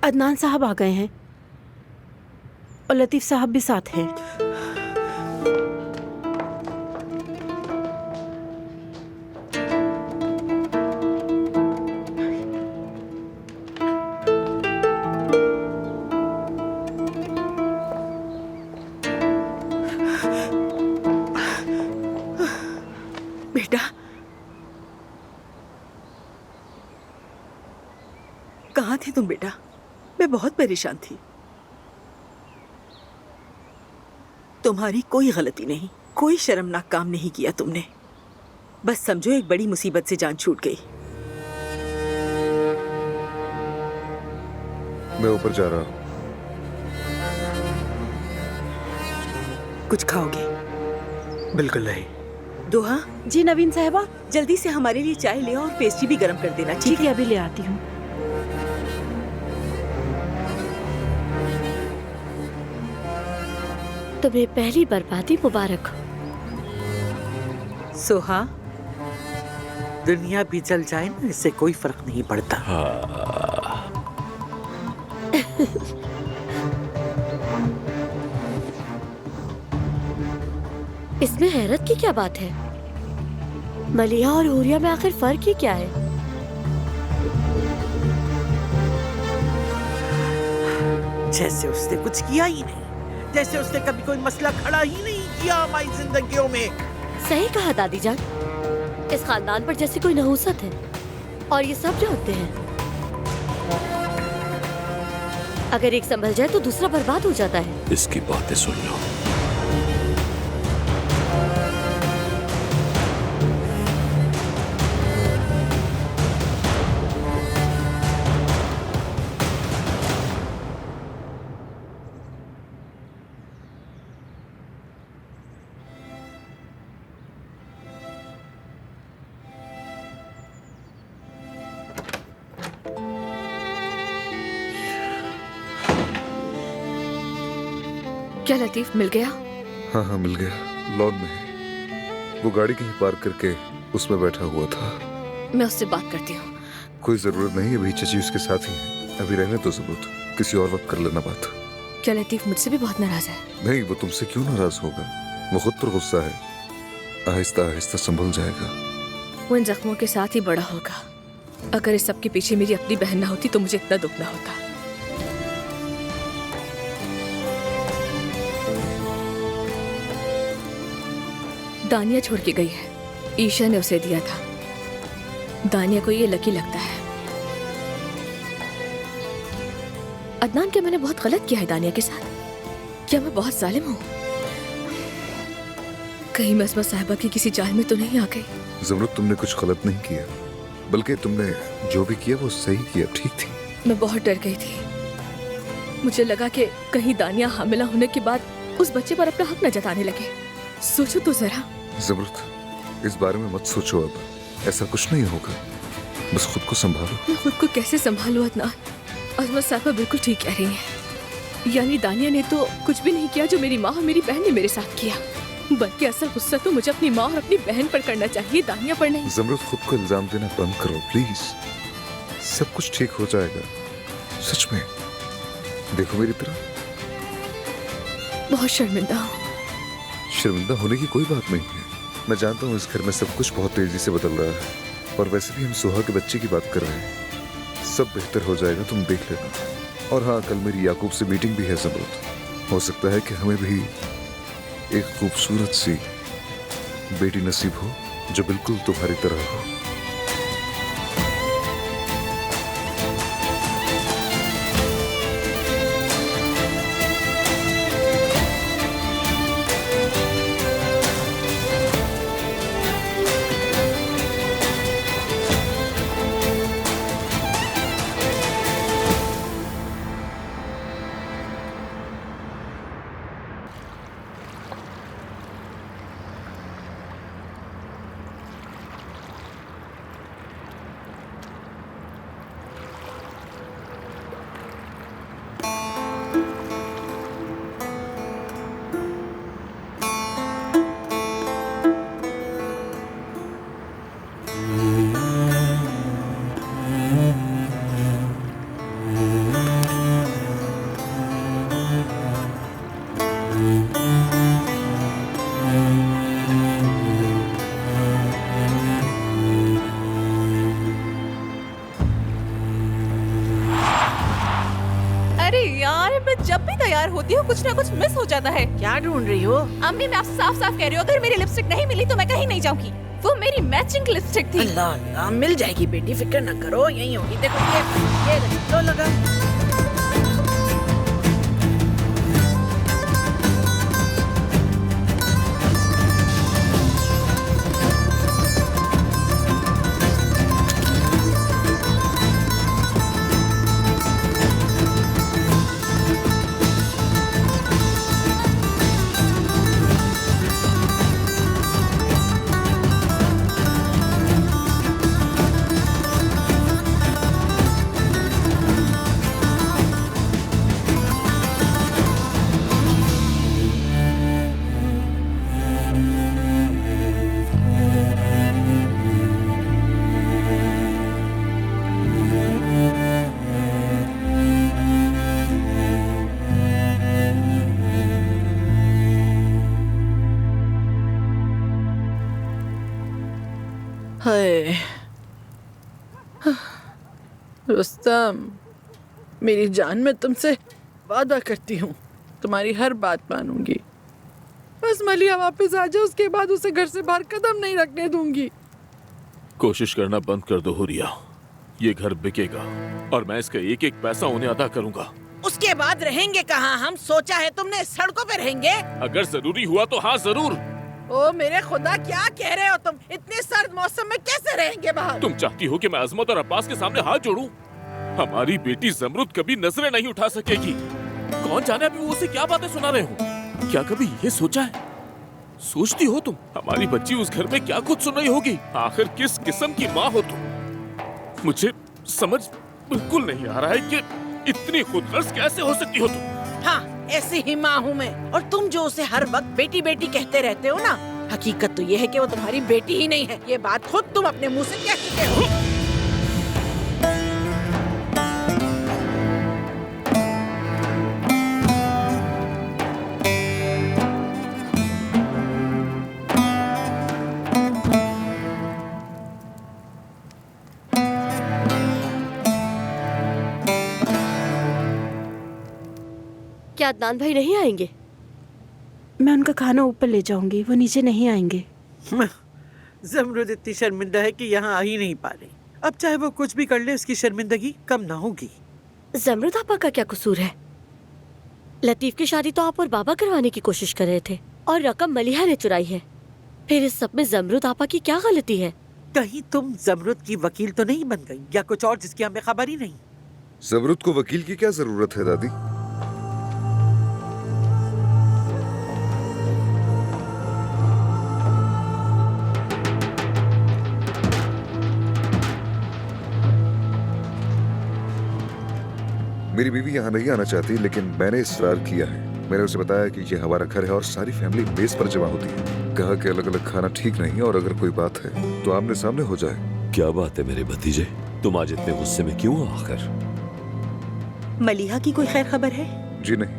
अदनान साहब आ गए हैं और लतीफ साहब भी साथ हैं। बेटा, कहाँ थी तुम बेटा? मैं बहुत परेशान थी। तुम्हारी कोई गलती नहीं, कोई शर्मनाक काम नहीं किया तुमने। बस समझो एक बड़ी मुसीबत से जान छूट गई। मैं ऊपर जा रहा हूँ। कुछ खाओगे? बिल्कुल नहीं। दोहा, जी नवीन साहिबा। जल्दी से हमारे लिए चाय ले और पेस्ट्री भी गर्म कर देना। ठीक है, अभी ले आती हूँ। तुम्हें पहली बर्बादी मुबारक हो। सोहा, दुनिया भी जल जाए ना, इससे कोई फर्क नहीं पड़ता। इसमें हैरत की क्या बात है? मलिहा और हुरिया में आखिर फर्क ही क्या है? जैसे उसने कुछ किया ही नहीं, जैसे उसने कभी कोई मसला खड़ा ही नहीं किया हमारी जिंदगियों में। सही कहा दादी जान, इस खानदान पर जैसे कोई नहूसत है और ये सब जानते हैं। अगर एक संभल जाए तो दूसरा बर्बाद हो जाता है। इसकी बातें सुन लो। क्या लतीफ मिल गया? हाँ मिल गया। लॉन में है। वो गाड़ी कहीं पार्क करके उसमें बैठा हुआ था। मैं उससे बात करती हूँ। कोई जरूरत नहीं, अभी चची उसके साथ ही है। अभी रहने तो जरूरत, किसी और वक्त कर लेना बात। क्या लतीफ मुझसे भी बहुत नाराज है? नहीं, वो तुमसे क्यों नाराज होगा? वो खुद पर गुस्सा है। आहिस्ता आहिस्ता संभल जाएगा। वो इन जख्मों के साथ ही बड़ा होगा। अगर इस सब के पीछे मेरी अपनी बहन ना होती तो मुझे इतना दुख ना होता। दानिया छोड़ के गई है, ईशा ने उसे दिया था। दानिया को ये लकी लगता है। अदनान, क्या मैंने बहुत गलत किया है दानिया के साथ? क्या मैं बहुत जालिम हूँ? कहीं मैं असमा साहिबा की किसी जाल में तो नहीं आ गई? ज़मरुद, तुमने कुछ गलत नहीं किया, बल्कि तुमने जो भी किया वो सही किया, ठीक थी। मैं बहुत डर गई थी। मुझे लगा कि कहीं दानिया हामिला होने के बाद उस बच्चे पर अपना हक न जताने लगे। सोचो तो जरा। ज़मरुद, इस बारे में मत सोचो अब। ऐसा कुछ नहीं होगा, बस खुद को संभालो। मैं खुद को कैसे संभालूं अदनान? असमा साहिबा बिल्कुल ठीक कह रही हैं। यानी दानिया ने तो कुछ भी नहीं किया जो मेरी माँ और मेरी बहन ने मेरे साथ किया, बल्कि असल गुस्सा तो मुझे अपनी माँ और अपनी बहन पर करना चाहिए, दानिया पर नहीं। ज़मरुद, खुद को इल्जाम देना बंद करो प्लीज। सब कुछ ठीक हो जाएगा, सच में। देखो मेरी तरफ। बहुत शर्मिंदा हूँ। शर्मिंदा होने की कोई बात नहीं है। मैं जानता हूँ इस घर में सब कुछ बहुत तेजी से बदल रहा है, और वैसे भी हम सुहा के बच्चे की बात कर रहे हैं। सब बेहतर हो जाएगा, तुम देख लेना। और हाँ, कल मेरी याकूब से मीटिंग भी है ज़मरुद। हो सकता है कि हमें भी एक खूबसूरत सी बेटी नसीब हो जो बिल्कुल तुम्हारी तरह हो। जब भी तैयार होती हूँ कुछ ना कुछ मिस हो जाता है। क्या ढूंढ रही हो? अम्मी मैं आपसे साफ साफ कह रही हूँ, अगर मेरी लिपस्टिक नहीं मिली तो मैं कहीं नहीं जाऊंगी। वो मेरी मैचिंग लिपस्टिक थी। अल्लाह अल्लाह, मिल जाएगी बेटी, फिक्र न करो, यही होगी। देखो ये लो लगा। हाय रुस्तम, मेरी जान, मैं तुमसे वादा करती हूँ तुम्हारी हर बात मानूंगी। बस मलिया वापस आ जाए, उसके बाद उसे घर से बाहर कदम नहीं रखने दूंगी। कोशिश करना बंद कर दो हुरिया, ये घर बिकेगा और मैं इसका एक एक पैसा उन्हें अदा करूंगा। उसके बाद रहेंगे कहाँ हम? सोचा है तुमने सड़कों पे रहेंगे? अगर जरूरी हुआ तो हाँ जरूर। ओ मेरे खुदा, क्या कह रहे हो तुम? इतने सर्द मौसम में कैसे रहेंगे बाहर? तुम चाहती हो कि मैं अजमत और अब्बास के सामने हाथ जोड़ूं? हमारी बेटी जमरुद कभी नजरें नहीं उठा सकेगी। कौन जाने अभी वो उसे क्या बातें सुना रहे हो? क्या कभी ये सोचा है? सोचती हो तुम हमारी बच्ची उस घर में क्या कुछ सुन रही होगी? आखिर किस किस्म की माँ हो तुम? मुझे समझ बिल्कुल नहीं आ रहा है कि इतनी खुदगर्ज कैसे हो सकती हो तुम? हाँ, ऐसी ही माँ हूँ मैं। और तुम जो उसे हर वक्त बेटी बेटी कहते रहते हो ना, हकीकत तो ये है कि वो तुम्हारी बेटी ही नहीं है। ये बात खुद तुम अपने मुंह से कह चुके हो। क्या अदनान भाई नहीं आएंगे? मैं उनका खाना ऊपर ले जाऊंगी, वो नीचे नहीं आएंगे। जमरुद इतनी शर्मिंदा है कि यहाँ आ ही नहीं पा रही। अब चाहे वो कुछ भी कर ले, उसकी शर्मिंदगी कम ना होगी। जमरुद आपा का क्या कसूर है? लतीफ की शादी तो आप और बाबा करवाने की कोशिश कर रहे थे और रकम मलिहा ने चुराई है। फिर इस सब में जमरुद आपा की क्या गलती है? कहीं तुम जमरुद की वकील तो नहीं बन गई या कुछ और जिसकी हमें खबर ही नहीं? जमरुद को वकील की क्या जरूरत है दादी? मेरी बीवी यहाँ नहीं आना चाहती, लेकिन मैंने इसरार किया है। मैंने उसे बताया कि ये हमारा घर है और सारी फैमिली मेज पर जमा होती है। कहा कि अलग अलग खाना ठीक नहीं है और अगर कोई बात है तो आमने सामने हो जाए। क्या बात है मेरे भतीजे, तुम आज इतने गुस्से में क्यों हो? आखिर मलिहा की कोई खैर खबर है? जी नहीं,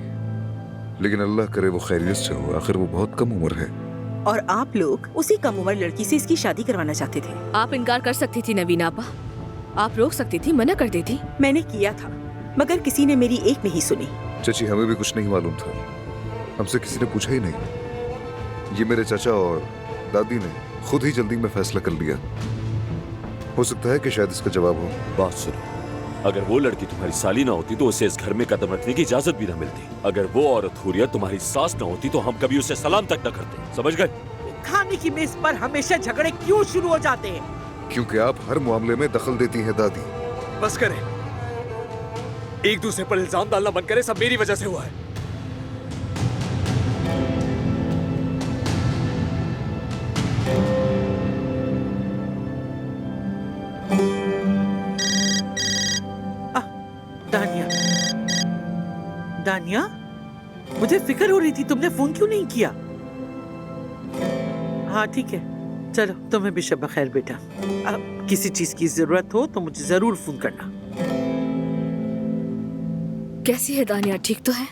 लेकिन अल्लाह करे वो खैरियत से हो। आखिर वो बहुत कम उम्र है। और आप लोग उसी कम उम्र लड़की से इसकी शादी करवाना चाहते थे। आप इनकार कर सकती थी नवीन आपा, आप रोक सकती थी, मना कर देती। मैंने किया था मगर किसी ने मेरी एक नहीं सुनी। चाची, हमें भी कुछ नहीं मालूम था, हमसे किसी ने पूछा ही नहीं। ये मेरे चाचा और दादी ने खुद ही जल्दी में फैसला कर लिया। हो सकता है कि शायद इसका जवाब हो। बात सुनो, अगर वो लड़की तुम्हारी साली ना होती तो उसे इस घर में कदम रखने की इजाजत भी ना मिलती। अगर वो औरत हुरिया तुम्हारी सास ना होती तो हम कभी उसे सलाम तक न करते। समझ गए? खाने की मेज पर हमेशा झगड़े क्यों शुरू हो जाते हैं? क्योंकि आप हर मामले में दखल देती हैं दादी। बस करें, एक दूसरे पर इल्जाम डालना बंद करें। सब मेरी वजह से हुआ है। दानिया, दानिया, मुझे फिक्र हो रही थी, तुमने फोन क्यों नहीं किया? हाँ ठीक है, चलो तुम्हें भी शब खैर बेटा। अब किसी चीज की जरूरत हो तो मुझे जरूर फोन करना। कैसी है दानिया, ठीक तो है?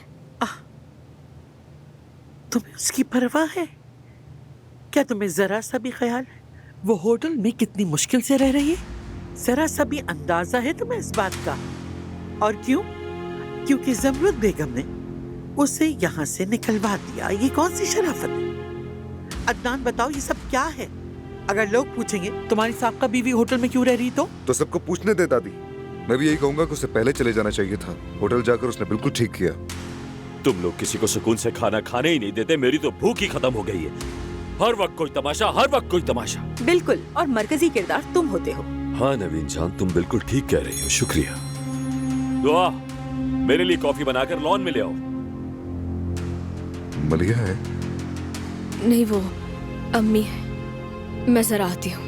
तुम्हें उसकी परवाह है? क्या तुम्हें जरा सा भी ख्याल है वो होटल में कितनी मुश्किल से रह रही है? जरा सा भी अंदाजा है तुम्हें इस बात का? और क्यों? क्योंकि जमरुद बेगम ने उसे यहाँ से निकलवा दिया। ये कौन सी शराफत है? अदनान बताओ ये सब क्या है? अगर लोग पूछेंगे तुम्हारी साहब बीवी होटल में क्यों रह रही तो सबको पूछने दे दादी। मैं भी यही कहूंगा कि उसे पहले चले जाना चाहिए था। होटल जाकर उसने बिल्कुल ठीक किया। तुम लोग किसी को सुकून से खाना खाने ही नहीं देते। मेरी तो भूख ही खत्म हो गई है। हर वक्त कोई तमाशा, हर वक्त कोई तमाशा। बिल्कुल, और मरकजी किरदार तुम होते हो। हाँ नवीन जान, तुम बिल्कुल ठीक कह रही हो। शुक्रिया। दुआ, मेरे लिए कॉफी बनाकर लॉन में ले आओ। मलिया है? नहीं, वो अम्मी है। मैं जरा आती हूँ।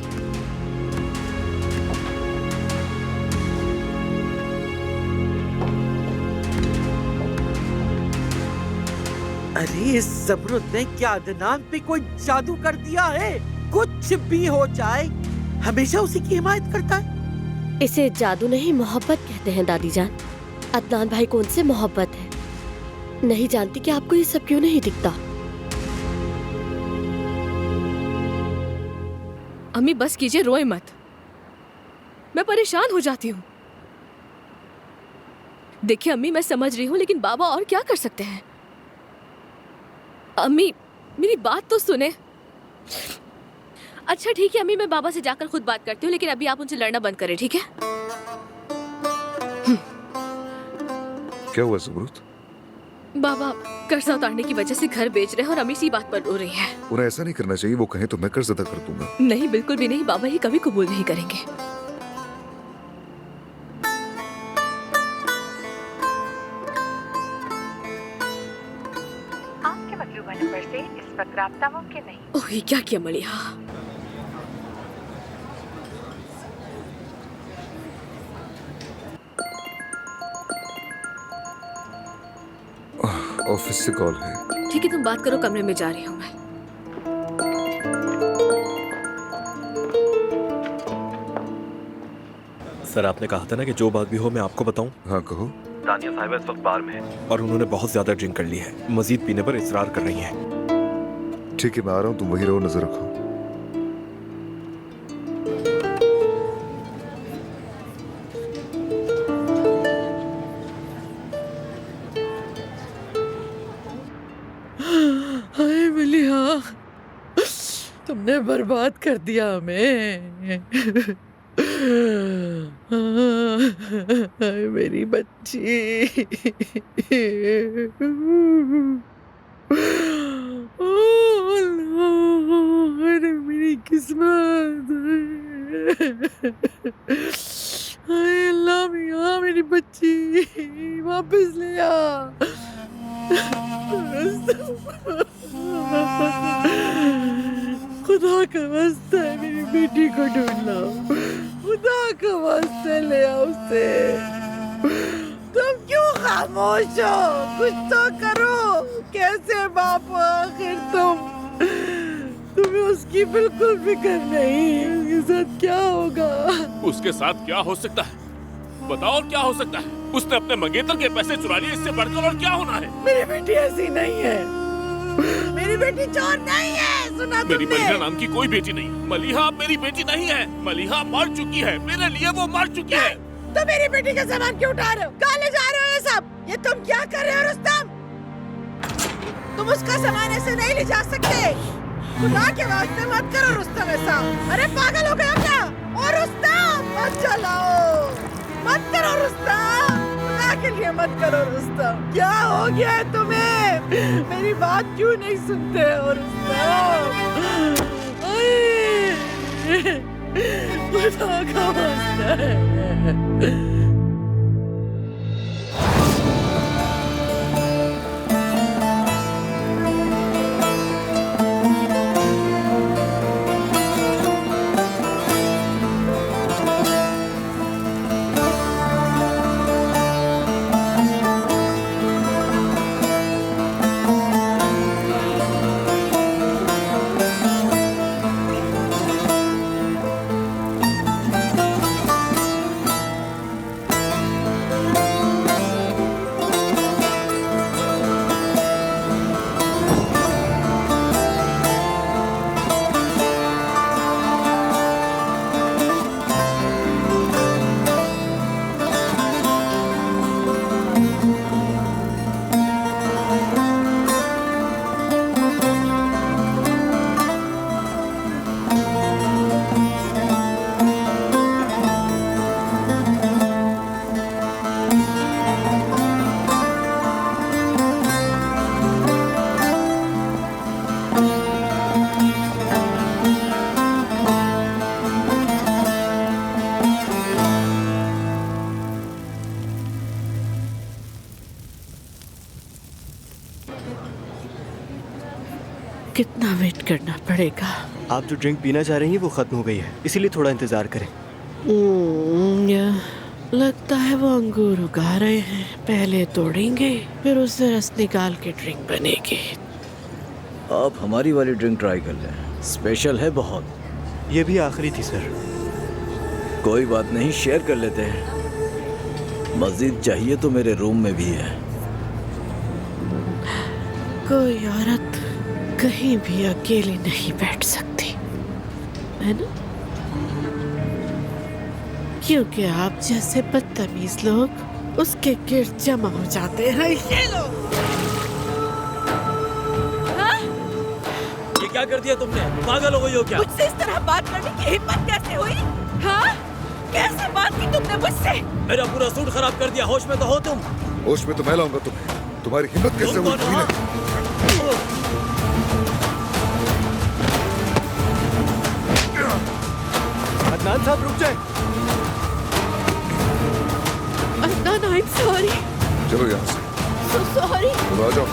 अरे इस ज़मरुद ने क्या अदनान पे कोई जादू कर दिया है? कुछ भी हो जाए हमेशा उसी की हिमायत करता है। इसे जादू नहीं, मोहब्बत कहते हैं दादी जान। अदनान भाई को उनसे मोहब्बत है। नहीं जानती कि आपको ये सब क्यों नहीं दिखता। अम्मी बस कीजिए, रोए मत। मैं परेशान हो जाती हूँ। देखिए अम्मी, मैं समझ रही हूँ, लेकिन बाबा और क्या कर सकते हैं? अम्मी मेरी बात तो सुने। अच्छा ठीक है अम्मी, मैं बाबा से जाकर खुद बात करती हूँ, लेकिन अभी आप उनसे लड़ना बंद करें, ठीक है? क्या हुआ ज़मरुद? बाबा कर्जा उतारने की वजह से घर बेच रहे हैं और अम्मी इसी बात पर रो रही है। उन्हें ऐसा नहीं करना चाहिए। वो कहें तो मैं कर्ज अदा कर दूंगा। नहीं, बिल्कुल भी नहीं। बाबा ये कभी कबूल नहीं करेंगे। आपके मतलूबा नंबर से इस वक्त राब्ता मुमकिन नहीं। ओह, ये क्या किया मलिया? ऑफिस से कॉल है। ठीक है, तुम बात करो, कमरे में जा रही हूँ मैं। सर आपने कहा था ना कि जो बात भी हो मैं आपको बताऊं। हाँ कहो। दानिया साहिबा इस वक्त बार में है और उन्होंने बहुत ज्यादा ड्रिंक कर ली है। मजीद पीने पर इसरार कर रही हैं। ठीक है, मैं आ रहा हूँ, तुम वहीं रहो, नजर रखो। हाय मलिया, तुमने बर्बाद कर दिया हमें। हाय मेरी बच्ची। अरे मेरी किस्मत। हाय अल्लाह मियाँ, मेरी बच्ची वापस ले आ। खुदा का वास्ता है, मेरी बेटी को ढूंढ लाओ। खुदा का वास्ता ले आओ उसे। तुम क्यों खामोश हो? कुछ तो करो। कैसे बाप हो आखिर तुम? तुम्हें उसकी बिल्कुल फिक्र नहीं। उसके साथ क्या होगा? उसके साथ क्या हो सकता है? बताओ क्या हो सकता है? उसने अपने मंगेतर के पैसे चुरा लिए, इससे बढ़कर और क्या होना है? मेरी बेटी ऐसी नहीं है। मेरी बेटी चोर नहीं है। सुना तुमने? मेरी मलिहा नाम की कोई बेटी नहीं। मलिहा मेरी बेटी नहीं है। मलिहा मर चुकी है। मेरे लिए वो मर चुकी है। तो मेरी बेटी का सामान क्यों उठा रहे हो? कहाँ ले जा रहे हो ये सब? ये तुम क्या कर रहे हो रुस्तम? तुम उसका सामान ऐसे नहीं ले जा सकते। खुदा के वास्ते मत करो रुस्तम ऐसा। अरे पागल हो गया क्या? और रुस्तम मत चलाओ, मत करो रुस्तम। खुदा के लिए मत करो रुस्तम। क्या हो गया है तुम्हें? मेरी बात क्यों नहीं सुनते हो रुस्तम? खुदा का वास्ता है। कितना वेट करना पड़ेगा? आप जो ड्रिंक पीना चाह रही हैं वो खत्म हो गई है, इसीलिए थोड़ा इंतजार करें। लगता है वो अंगूर उगा रहे हैं, पहले तोड़ेंगे फिर उससे रस निकाल के ड्रिंक बनेगी। आप हमारी वाली ड्रिंक ट्राई कर लें, स्पेशल है बहुत। ये भी आखिरी थी सर। कोई बात नहीं, शेयर कर लेते हैं। मजीद चाहिए तो मेरे रूम में भी है। कोई औरत कहीं भी अकेली नहीं बैठ सकती, है ना? क्योंकि आप जैसे बदतमीज लोग उसके गिर्द जमा हो जाते हैं। ये लो। ये क्या कर दिया तुमने? पागल हो गई हो क्या? मुझसे इस तरह बात करने की हिम्मत कैसे हुई? हाँ? कैसे बात की तुमने मुझसे? मेरा पूरा सूट खराब कर दिया। होश में तो हो तुम? होश में तो मैं लाऊंगा तुम्हें। तुम्हारी हिम्मत कैसे हुई? अदनान साहब रुक जाए। Adnan, I am sorry. चलो यहाँ से। So sorry. चलो आ जाओ।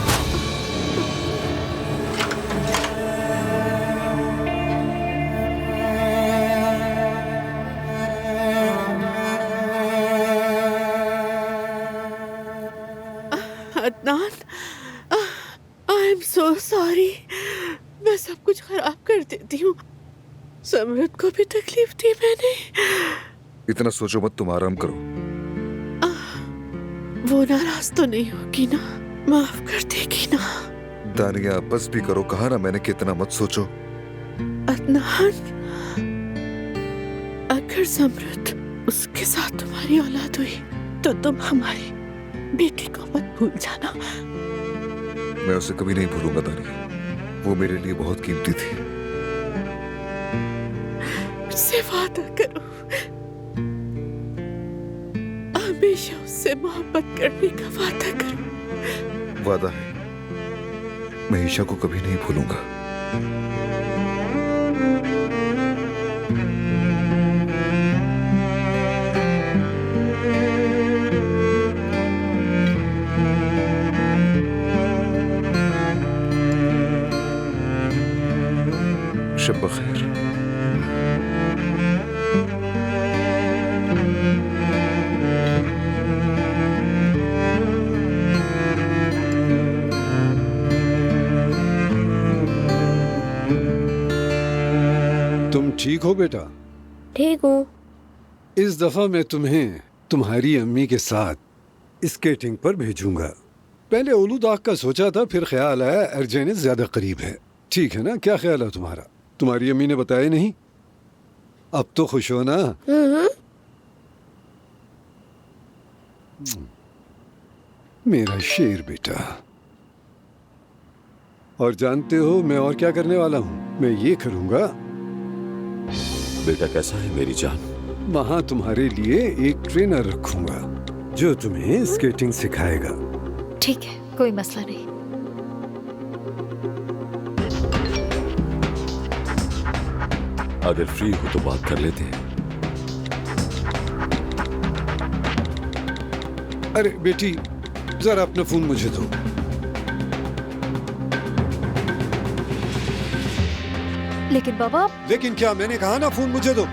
Adnan, I am so sorry. मैं सब कुछ खराब कर देती हूँ। समृद्ध को भी तकलीफ दी मैंने। इतना सोचो मत, तुम आराम करो। वो नाराज तो नहीं होगी ना? माफ कर देगी ना? दानिया बस भी करो, कहा ना मैंने कि इतना मत सोचो। अदनान, अगर समृद्ध उसके साथ तुम्हारी औलाद हुई तो तुम हमारी बेटी को मत भूल जाना। मैं उसे कभी नहीं भूलूंगा दानिया, वो मेरे लिए बहुत कीमती थी। मुझसे वादा करो, हमेशा उससे मोहब्बत करने का वादा करो। वादा है, मैं ईशा को कभी नहीं भूलूंगा। शब बखैर। तुम ठीक हो बेटा? ठीक हूँ। इस दफा मैं तुम्हें तुम्हारी अम्मी के साथ स्केटिंग पर भेजूंगा। पहले ओलूदाग का सोचा था, फिर ख्याल आया अर्जेनिस ज्यादा करीब है। ठीक है ना? क्या ख्याल है तुम्हारा? तुम्हारी अम्मी ने बताया नहीं? अब तो खुश हो ना? मेरा शेर बेटा। और जानते हो मैं और क्या करने वाला हूँ? मैं ये करूँगा। बेटा कैसा है मेरी जान? वहाँ तुम्हारे लिए एक ट्रेनर रखूंगा जो तुम्हें स्केटिंग सिखाएगा। ठीक है, कोई मसला नहीं। अगर फ्री हो तो बात कर लेते हैं। अरे बेटी, जरा अपना फोन मुझे दो। लेकिन बाबा। लेकिन क्या? मैंने कहा ना फोन मुझे दो।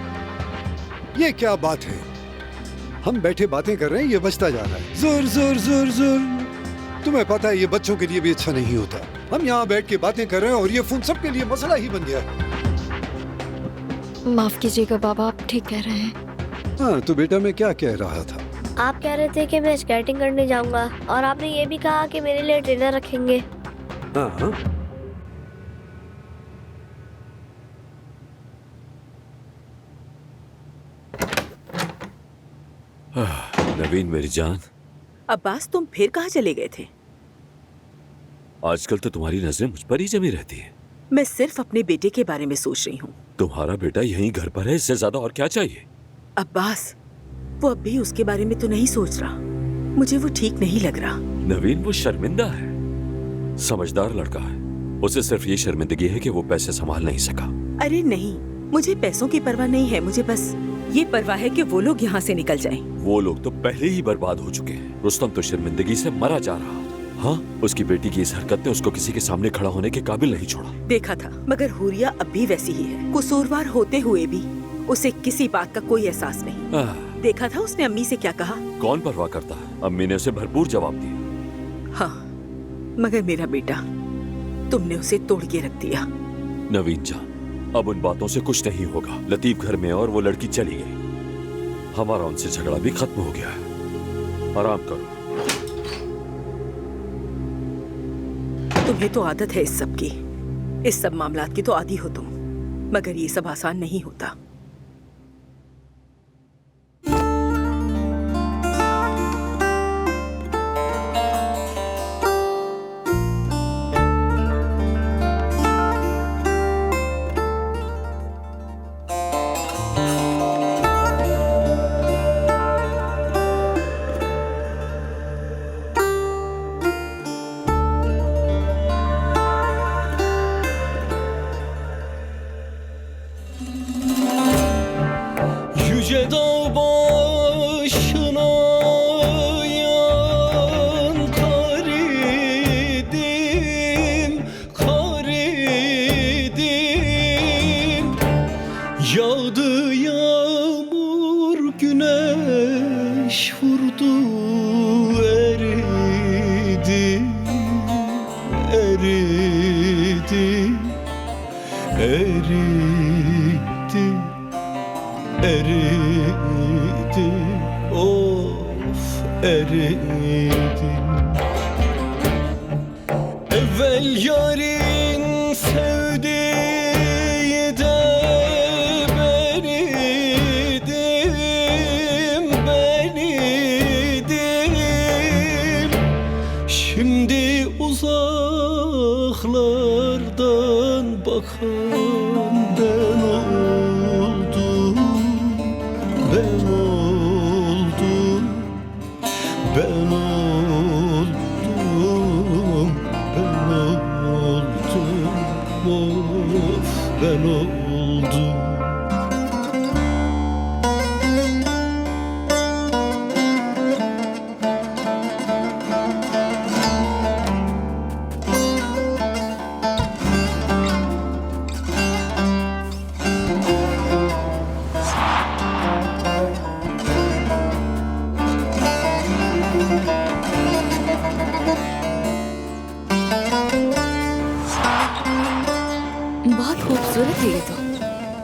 ये क्या बात है? हम बैठे बातें कर रहे हैं, ये बजता जा रहा है। जोर जोर जोर जोर। तुम्हें पता है ये बच्चों के लिए भी अच्छा नहीं होता। हम यहाँ बैठ के बातें कर रहे हैं और ये फोन सबके लिए मसला ही बन गया है। माफ कीजिएगा बाबा, आप ठीक कह रहे हैं। हाँ तो बेटा मैं क्या कह रहा था? आप कह रहे थे कि मैं स्केटिंग करने जाऊंगा और आपने ये भी कहा कि मेरे लिए ट्रेनर रखेंगे। हाँ हाँ। नवीन मेरी जान। अब्बास, तुम फिर कहाँ चले गए थे? आजकल तो तुम्हारी नजरें मुझ पर ही जमी रहती हैं। मैं सिर्फ अपने बेटे के बारे में सोच रही हूँ। तुम्हारा बेटा यहीं घर पर है, इससे ज्यादा और क्या चाहिए? अब्बास, वो अब भी उसके बारे में तो नहीं सोच रहा। मुझे वो ठीक नहीं लग रहा। नवीन वो शर्मिंदा है, समझदार लड़का है। उसे सिर्फ ये शर्मिंदगी है कि वो पैसे संभाल नहीं सका। अरे नहीं, मुझे पैसों की परवाह नहीं है। मुझे बस ये परवाह है कि वो लोग यहाँ से निकल जाएं। वो लोग तो पहले ही बर्बाद हो चुके हैं। रुस्तम तो शर्मिंदगी से मरा जा रहा। हाँ, उसकी बेटी की इस हरकत ने उसको किसी के सामने खड़ा होने के काबिल नहीं छोड़ा। देखा था, मगर हुरिया अब भी वैसी ही है। कसूरवार होते हुए भी उसे किसी बात का कोई एहसास नहीं। देखा था उसने अम्मी से क्या कहा। कौन परवाह करता है, अम्मी ने उसे भरपूर जवाब दिया। हाँ, मगर मेरा बेटा, तुमने उसे तोड़ के रख दिया। नवीन जान, अब उन बातों से कुछ नहीं होगा। लतीफ घर में और वो लड़की चली गई। हमारा उनसे झगड़ा भी खत्म हो गया है। आराम करो। तुम्हें तो आदत है इस सब की, इस सब मामलात की तो आदी हो तुम, मगर ये सब आसान नहीं होता।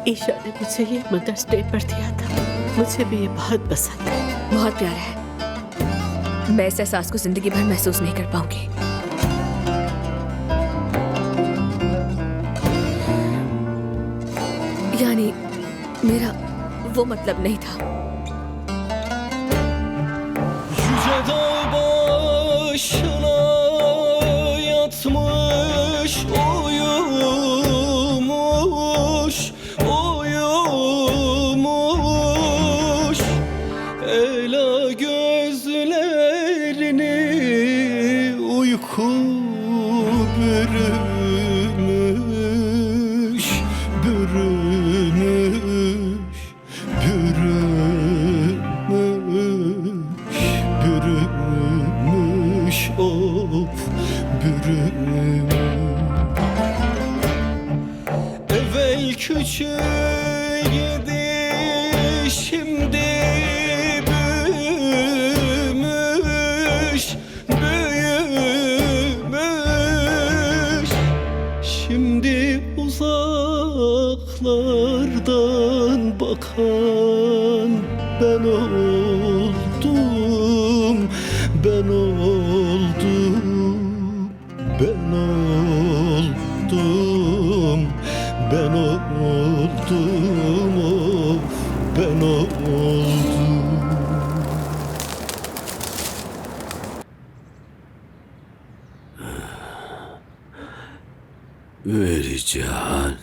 ईशा ने मुझे ये मदर्स डे पर दिया था। मुझे भी ये बहुत पसंद है। बहुत प्यारा है। मैं इस एहसास को जिंदगी भर महसूस नहीं कर पाऊंगी। यानी मेरा वो मतलब नहीं था। मेरी जान,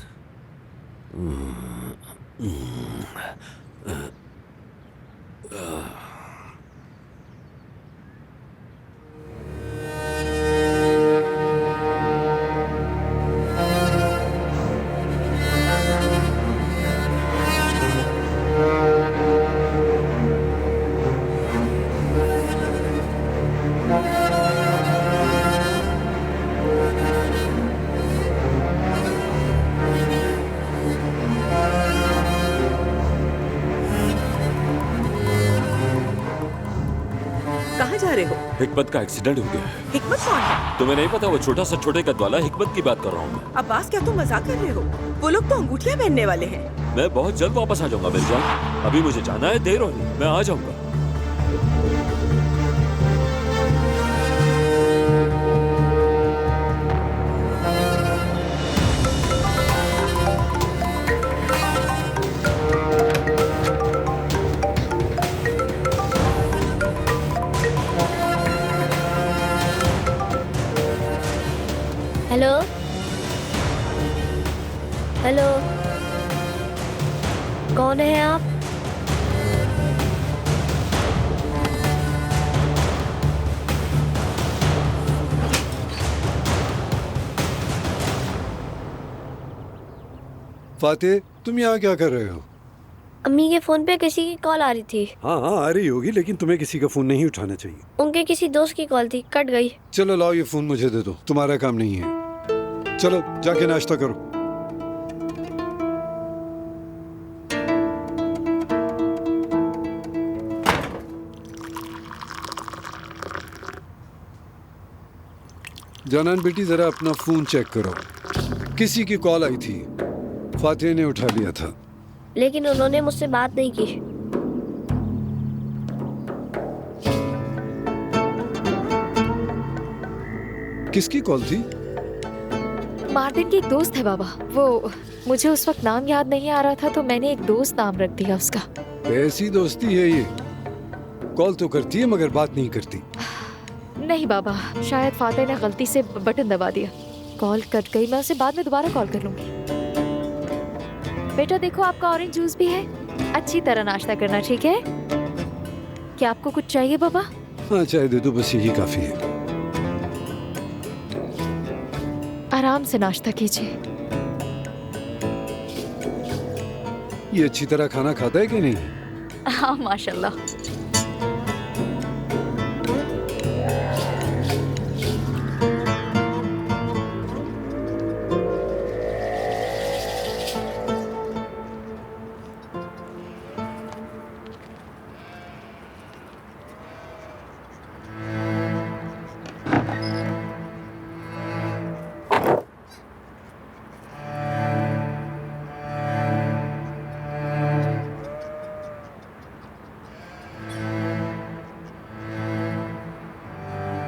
कहाँ जा रहे हो? हिकमत का एक्सीडेंट हो गया है। हिकमत कौन है? तुम्हें नहीं पता? वो छोटा सा छोटे कद वाला हिकमत की बात कर रहा हूँ मैं। अब्बास, क्या तुम मजाक कर रहे हो? वो लोग तो अंगूठियां पहनने वाले हैं। मैं बहुत जल्द वापस आ जाऊंगा मेरी जान। अभी मुझे जाना है, देर हो रही, मैं आ जाऊंगा। हेलो हेलो, कौन है आप? फातेह, तुम यहाँ क्या कर रहे हो? अम्मी के फोन पे किसी की कॉल आ रही थी। हाँ हाँ आ रही होगी, लेकिन तुम्हें किसी का फोन नहीं उठाना चाहिए। उनके किसी दोस्त की कॉल थी, कट गई। चलो लाओ, ये फोन मुझे दे दो, तुम्हारा काम नहीं है। चलो जाके नाश्ता करो। जानान बेटी, जरा अपना फोन चेक करो। किसी की कॉल आई थी, फातेह ने उठा लिया था। लेकिन उन्होंने मुझसे बात नहीं की। किसकी कॉल थी? मार्टिन की एक दोस्त है बाबा। वो मुझे उस वक्त नाम याद नहीं आ रहा था, तो मैंने एक दोस्त नाम रख दिया उसका। कैसी दोस्ती है ये? कॉल तो करती है मगर बात नहीं करती। नहीं बाबा, शायद फातेह ने गलती से बटन दबा दिया, कॉल कट गई। मैं उसे बाद में दोबारा कॉल कर लूंगी। बेटा देखो, आपका ऑरेंज जूस भी है। अच्छी तरह नाश्ता करना, ठीक है? क्या आपको कुछ चाहिए बाबा? हाँ चाय दे दो, बस यही काफी है। आराम से नाश्ता कीजिए। ये अच्छी तरह खाना खाता है कि नहीं? हाँ माशाल्लाह।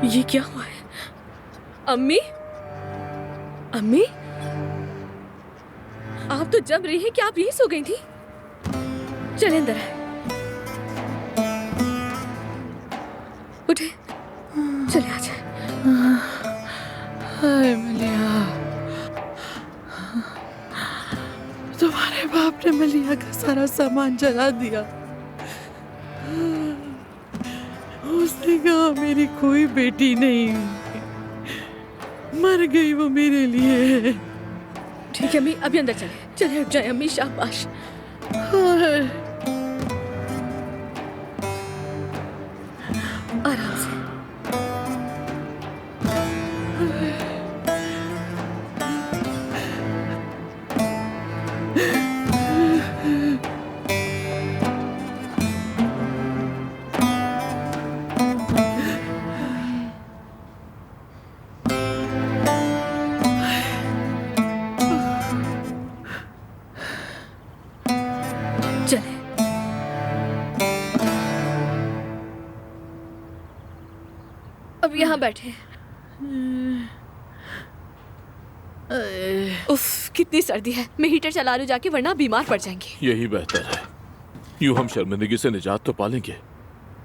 ये क्या हुआ है? अम्मी, अम्मी, आप तो जम रही हैं कि आप यहीं सो गई थी? चले अंदर आए। उठे, चले आ जाए। हाय मलिया, तुम्हारे बाप ने मलिया का सारा सामान जला दिया। उसने कहा मेरी कोई बेटी नहीं, मर गई वो मेरे लिए। ठीक है अम्मी, अभी अंदर चले। चले उठ जाए अम्मी, शाबाश। आराम से। अब यहाँ बैठे। उफ, कितनी सर्दी है। मैं हीटर चला लूं जाके, वरना बीमार पड़ जाएंगे। यही बेहतर है, यूं हम शर्मिंदगी से निजात तो पालेंगे।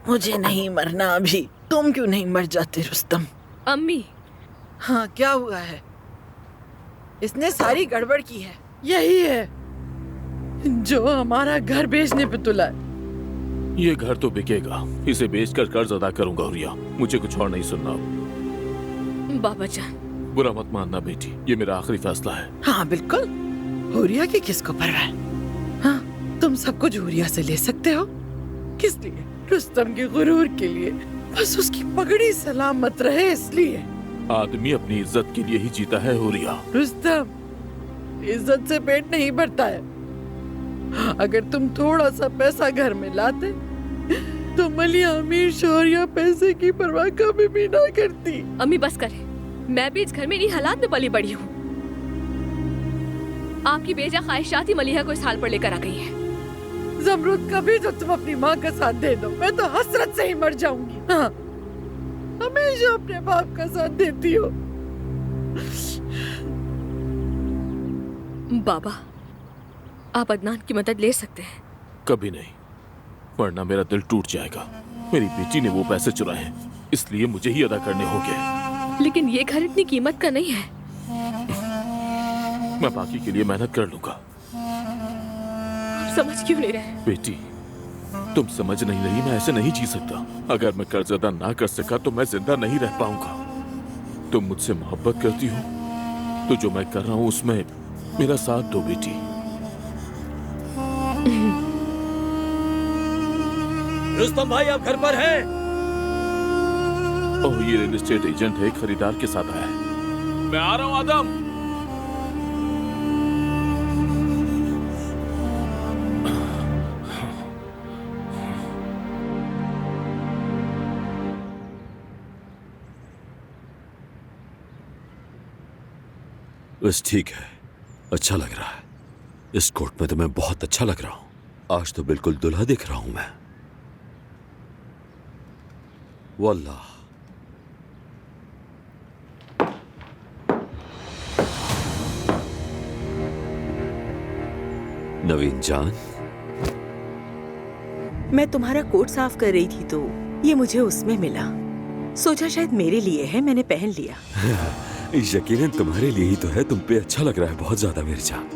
मुझे नहीं मरना अभी। तुम क्यों नहीं मर जाते रुस्तम? अम्मी। हाँ क्या हुआ है? इसने सारी गड़बड़ की है। यही है जो हमारा घर बेचने पे तुला है। ये घर तो बिकेगा, इसे बेचकर कर्ज अदा करूंगा हुरिया। मुझे कुछ और नहीं सुनना। बाबा जान, बुरा मत मानना बेटी, ये मेरा आखिरी फैसला है। हाँ बिल्कुल, हुरिया की किसको परवाह है? हाँ तुम सब कुछ हुरिया से ले सकते हो। किस लिए? रुस्तम के गुरूर के लिए, बस उसकी पगड़ी सलामत रहे इसलिए। आदमी अपनी इज्जत के लिए ही जीता है हुरिया। रुस्तम, इज्जत से पेट नहीं भरता है। अगर तुम थोड़ा सा पैसा घर में लाते तो मलिया अमीर शौहर या पैसे की परवाह कभी भी ना करती। अम्मी बस करें, मैं भी इस घर में इन्हीं हालात में पली बड़ी हूँ। आपकी बेजा ख्वाहिशात ही मलिहा को इस हाल पर लेकर आ गई है। जमरुद, कभी तो तुम अपनी माँ का साथ दे दो, मैं तो हसरत से ही मर जाऊंगी। हाँ, हमेशा अपने बाप का साथ देती हो। बाबा, आप अदनान की मदद ले सकते हैं। कभी नहीं, वरना मेरा दिल टूट जाएगा। मेरी बेटी ने वो पैसे चुराए हैं, इसलिए मुझे ही अदा करने होंगे। लेकिन ये घर इतनी कीमत का नहीं है। मैं बाकी के लिए मेहनत कर लूंगा। आप समझ क्यों नहीं रहे? बेटी, तुम समझ नहीं रही, मैं ऐसे नहीं जी सकता। अगर मैं कर्ज अदा ना कर सका तो मैं जिंदा नहीं रह पाऊंगा। तुम मुझसे मोहब्बत करती हो तो जो मैं कर रहा हूँ उसमें मेरा साथ दो बेटी। रुस्तम भाई, आप घर पर हैं? ओह, ये रियल एस्टेट एजेंट है, खरीदार के साथ आया है। मैं आ रहा हूँ आदम। बस ठीक है, अच्छा लग रहा है। इस कोट में तो मैं बहुत अच्छा लग रहा हूं। आज तो बिल्कुल दुल्हा दिख रहा हूं मैं। वल्लाह। नवीन जान, मैं तुम्हारा कोट साफ कर रही थी तो ये मुझे उसमें मिला। सोचा शायद मेरे लिए है, मैंने पहन लिया। यकीनन तुम्हारे लिए ही तो है। तुम पे अच्छा लग रहा है बहुत ज्यादा मेरी जान।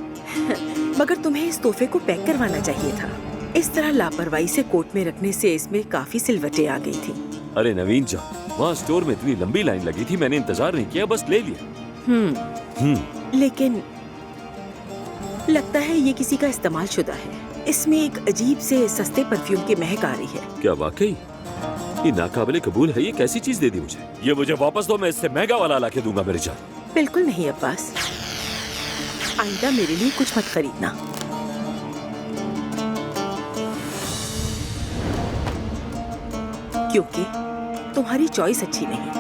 मगर तुम्हें इस तोहफे को पैक करवाना चाहिए था। इस तरह लापरवाही से कोट में रखने से इसमें काफी सिलवटें आ गई थी। अरे नवीन जान, वहाँ स्टोर में इतनी लंबी लाइन लगी थी, मैंने इंतजार नहीं किया, बस ले लिया। लेकिन लगता है ये किसी का इस्तेमाल शुदा है। इसमें एक अजीब से सस्ते परफ्यूम की महक आ रही है। क्या वाकई? ये नाकाबिले कबूल है। ये कैसी चीज दे दी मुझे? ये मुझे वापस दो, मैं इससे महंगा वाला लाके दूंगा मेरी जान। बिल्कुल नहीं अब्बास, आइंदा मेरे लिए कुछ मत खरीदना। क्योंकि तुम्हारी चॉइस अच्छी नहीं।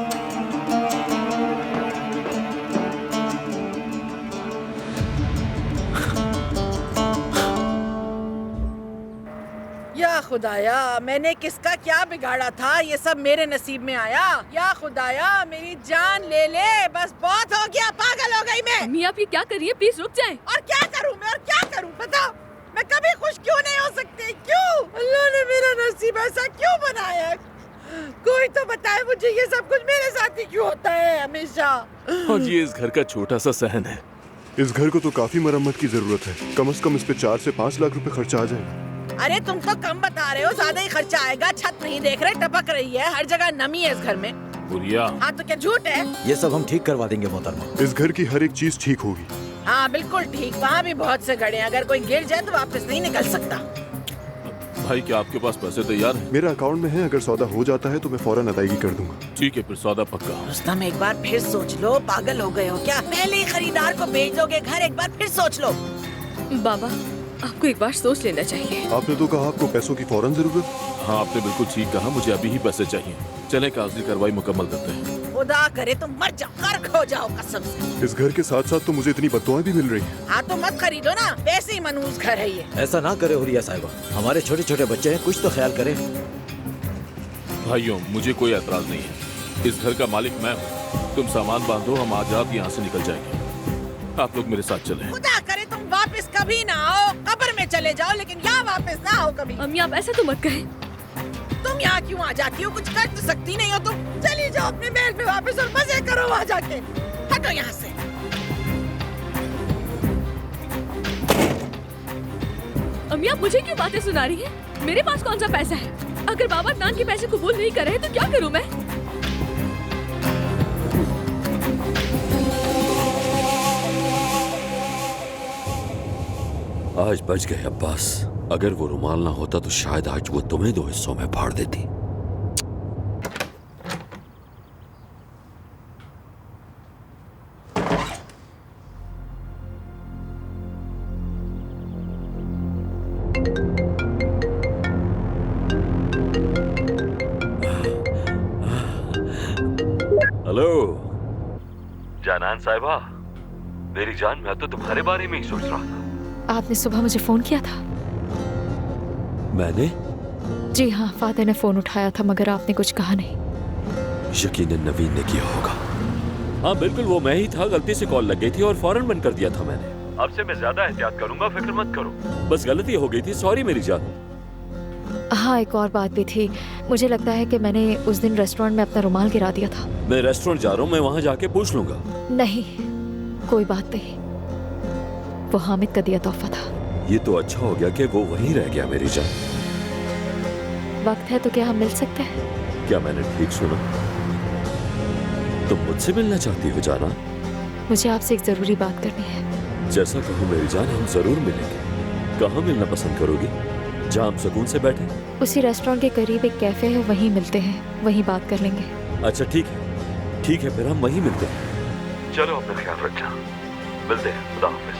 या खुदाया, मैंने किसका क्या बिगाड़ा था, ये सब मेरे नसीब में आया। या खुदाया, मेरी जान ले ले, बस बहुत हो गया, पागल हो गई मैं। अम्मी, आप ये क्या कर रही है? प्लीज रुक जाएं। और क्या करूं मैं, और क्या करूं? बताओ, मैं कभी खुश क्यों नहीं हो सकती? क्यों अल्लाह ने मेरा नसीब ऐसा क्यों बनाया? कोई तो बताए मुझे, ये सब कुछ मेरे साथ ही क्यों होता है हमेशा? और ये इस घर का छोटा सा सहन है। इस घर को तो काफी मरम्मत की जरूरत है। कम से कम इस पे 4 से 5 लाख रुपए खर्चा आ जाएगा। अरे तुम तो कम बता रहे हो, ज्यादा ही खर्चा आएगा। छत नहीं देख रहे, टपक रही है, हर जगह नमी है इस घर में। बुरिया। हाँ तो क्या झूठ है? ये सब हम ठीक करवा देंगे मोहतरमा। इस घर की हर एक चीज ठीक होगी। हाँ बिल्कुल ठीक। वहाँ भी बहुत से गड़े हैं, अगर कोई गिर जाए तो वापस नहीं निकल सकता। भाई, क्या आपके पास पैसे तैयार हैं? मेरा अकाउंट में है, अगर सौदा हो जाता है तो मैं फौरन अदायगी कर दूंगा। ठीक है, फिर सौदा पक्का। रुस्तम, एक बार फिर सोच लो, पागल हो गए हो क्या? पहले ही खरीदार को बेच दोगे घर, एक बार फिर सोच लो। बाबा, आपको एक बार सोच लेना चाहिए। आपने तो कहा आपको पैसों की फौरन जरूरत। हाँ, आपने बिल्कुल ठीक कहा, मुझे अभी ही पैसे चाहिए। चले कागजी कार्रवाई मुकम्मल करते हैं। खुदा करे तुम मर जाओ, गर्क हो जाओ कसम से। इस घर के साथ साथ तो मुझे इतनी बद्दुआएं भी मिल रही हैं। हाँ तो मत खरीदो ना, वैसे ही मनहूस घर है ये। ऐसा ना करे हुरिया साहिबा, हमारे छोटे छोटे बच्चे हैं, कुछ तो ख्याल करें। भाइयों, मुझे कोई एतराज नहीं है। इस घर का मालिक मैं हूँ। तुम सामान बांधो, हम आज रात यहाँ से निकल जाएंगे। आप लोग मेरे साथ चलें। खुदा करे तुम वापस कभी ना आओ, कब्र में चले जाओ, लेकिन यहाँ वापस ना आओ कभी। अम्मी, आप ऐसा तो मत कहें। तुम यहाँ क्यों आ जाती हो? कुछ कर तो सकती नहीं हो तुम? चली जाओ अपने महल में वापस और मजे करो वहाँ जाके। हटो यहाँ से। अम्मी, आप मुझे क्यों बातें सुना रही हैं? मेरे पास कौन सा पैसा है? अगर बाबा अदनान के पैसे कबूल नहीं कर रहे तो क्या करूँ मैं? आज बच गए अब्बास। अगर वो रुमाल ना होता तो शायद आज वो तुम्हें 2 हिस्सों में फाड़ देती। हेलो जानान साहिबा, मेरी जान, मैं तो तुम्हारे बारे में ही सोच रहा था। आपने सुबह मुझे फोन किया था? मैंने? जी हाँ, फादर ने फोन उठाया था मगर आपने कुछ कहा नहीं। यकीनन नवीन ने किया होगा। हाँ बिल्कुल, वो मैं ही था। गलती से कॉल लग गई थी और फौरन बंद कर दिया था मैंने। अब से मैं ज्यादा एहतियात करूंगा, फिक्र मत करो। बस गलती हो गई थी, सॉरी मेरी जान। हाँ, एक और बात भी थी। मुझे लगता है कि मैंने उस दिन रेस्टोरेंट में अपना रुमाल गिरा दिया था। मैं रेस्टोरेंट जा रहा हूँ, मैं वहाँ जाके पूछ लूंगा। नहीं, कोई बात नहीं, वो हामिद का दिया तोहफा था। ये तो अच्छा हो गया कि वो वहीं रह गया मेरी जान। वक्त है तो क्या हम मिल सकते हैं? क्या मैंने ठीक सुना? तुम मुझसे मिलना चाहती हो जाना? मुझे आपसे एक जरूरी बात करनी है। जैसा कहो मेरी जान, हम जरूर मिलेंगे। कहाँ मिलना पसंद करोगी? जहाँ हम सुकून से बैठे। उसी रेस्टोरेंट के करीब एक कैफे है, वहीं मिलते हैं, वहीं बात कर लेंगे। अच्छा ठीक है फिर हम वहीं मिलते हैं। चलो अपना ख्याल रखना, मिलते हैं। खुदा हाफिज।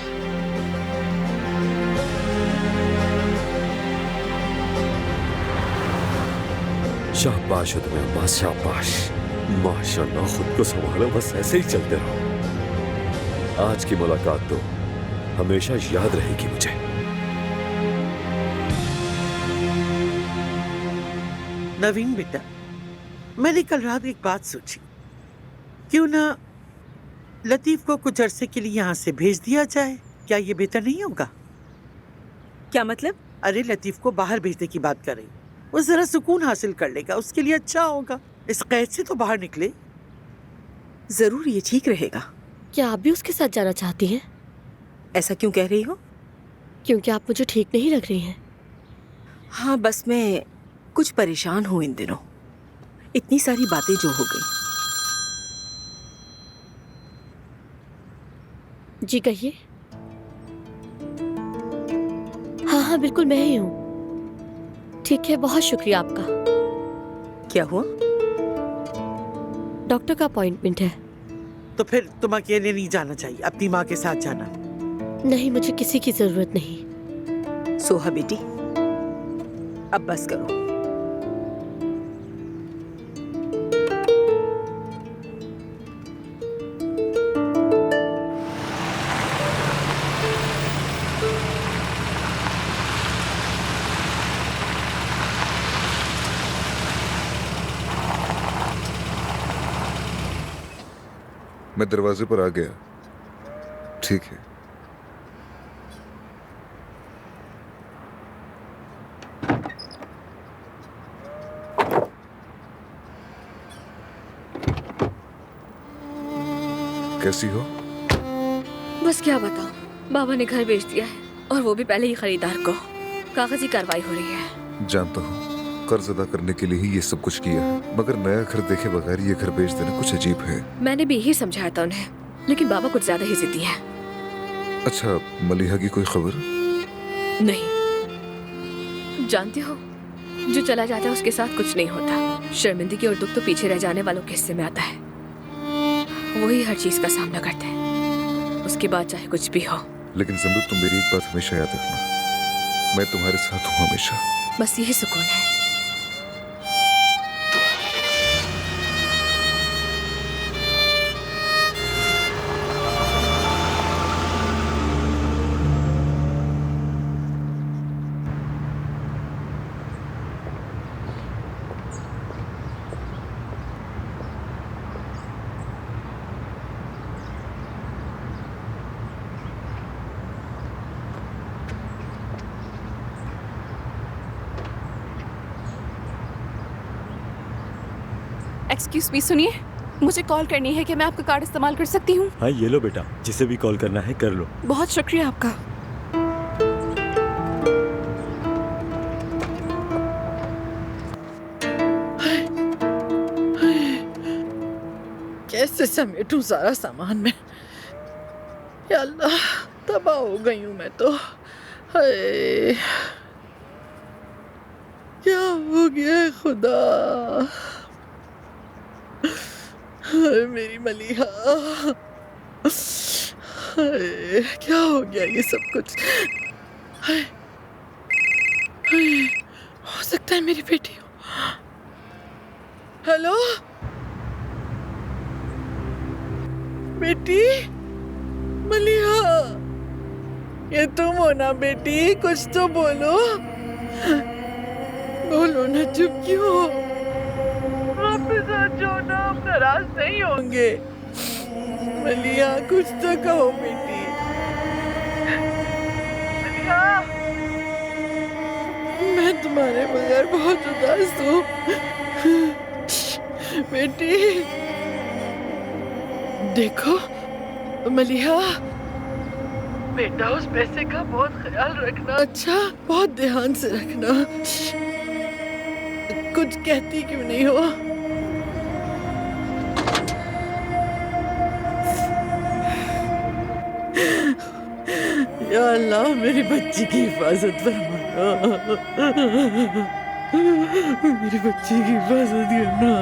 शाबाश हो तुम्हें अम्मा, शाबाश। माशाल्लाह, खुद को संभालो, बस ऐसे ही चलते रहो। आज की मुलाकात तो हमेशा याद रहेगी मुझे। नवीन बेटा, मैंने कल रात एक बात सोची, क्यों ना लतीफ को कुछ अरसे के लिए यहाँ से भेज दिया जाए? क्या ये बेहतर नहीं होगा? क्या मतलब? अरे लतीफ को बाहर भेजने की बात कर रही, वो जरा सुकून हासिल कर लेगा, उसके लिए अच्छा होगा। इस कैद से तो बाहर निकले। जरूर ये ठीक रहेगा। क्या आप भी उसके साथ जाना चाहती हैं? ऐसा क्यों कह रही हो? क्योंकि आप मुझे ठीक नहीं लग रही हैं। हाँ, बस मैं कुछ परेशान हूँ इन दिनों, इतनी सारी बातें जो हो गई। जी कहिए। हाँ बिल्कुल मैं ही हूँ। ठीक है, बहुत शुक्रिया आपका। क्या हुआ? डॉक्टर का अपॉइंटमेंट है। तो फिर तुम अकेले नहीं जाना चाहिए, अपनी माँ के साथ जाना। नहीं, मुझे किसी की जरूरत नहीं। सोहा बेटी, अब बस करो। मैं दरवाजे पर आ गया। ठीक है। कैसी हो? बस क्या बताऊं, बाबा ने घर बेच दिया है और वो भी पहले ही खरीदार को। कागजी कार्रवाई हो रही है। जानता हूँ, कर्ज अदा करने के लिए ही ये सब कुछ किया है, मगर नया घर देखे बगैर ये घर बेच देना कुछ अजीब है। मैंने भी यही समझाया था उन्हें, लेकिन बाबा कुछ ज्यादा ही जिद्दी है। अच्छा, मलिहा की कोई खबर? नहीं, जानते हो, जो चला जाता है उसके साथ कुछ नहीं होता। शर्मिंदगी और दुख तो पीछे रह जाने वालों के हिस्से में आता है। वही हर चीज का सामना करते हैं, उसके बाद चाहे कुछ भी हो। लेकिन ज़मरुद, तुम मेरी एक बात हमेशा याद रखना, मैं तुम्हारे साथ हूँ हमेशा। बस यही सुकून है। एक्सक्यूज मी, सुनिए, मुझे कॉल करनी है। कि मैं आपका कार्ड इस्तेमाल कर सकती हूँ? हाँ ये लो बेटा, जिसे भी कॉल करना है कर लो। बहुत शुक्रिया आपका। कैसे समेटूं सारा सामान में? या अल्लाह, तबाह हो गई हूँ मैं तो। हाय, क्या हो गया है खुदा? हाय मेरी मलिहा, हाय क्या हो गया ये सब कुछ? हाय हाय, हो सकता है मेरी बेटी हो। हेलो बेटी मलिहा, ये तुम हो ना बेटी? कुछ तो बोलो, बोलो ना, चुप क्यों हो? वापस आ जाओ ना, हम नाराज नहीं होंगे। मलिहा कुछ तो कहो बेटी। मलिहा, मैं तुम्हारे बगैर बहुत उदास हूँ बेटी। देखो मलिहा, बेटा उस पैसे का बहुत ख्याल रखना, अच्छा? बहुत ध्यान से रखना। कुछ कहती क्यों नहीं हो? या अल्लाह, मेरी बच्ची की हिफाजत फरमाना, मेरी बच्ची की हिफाजत करना।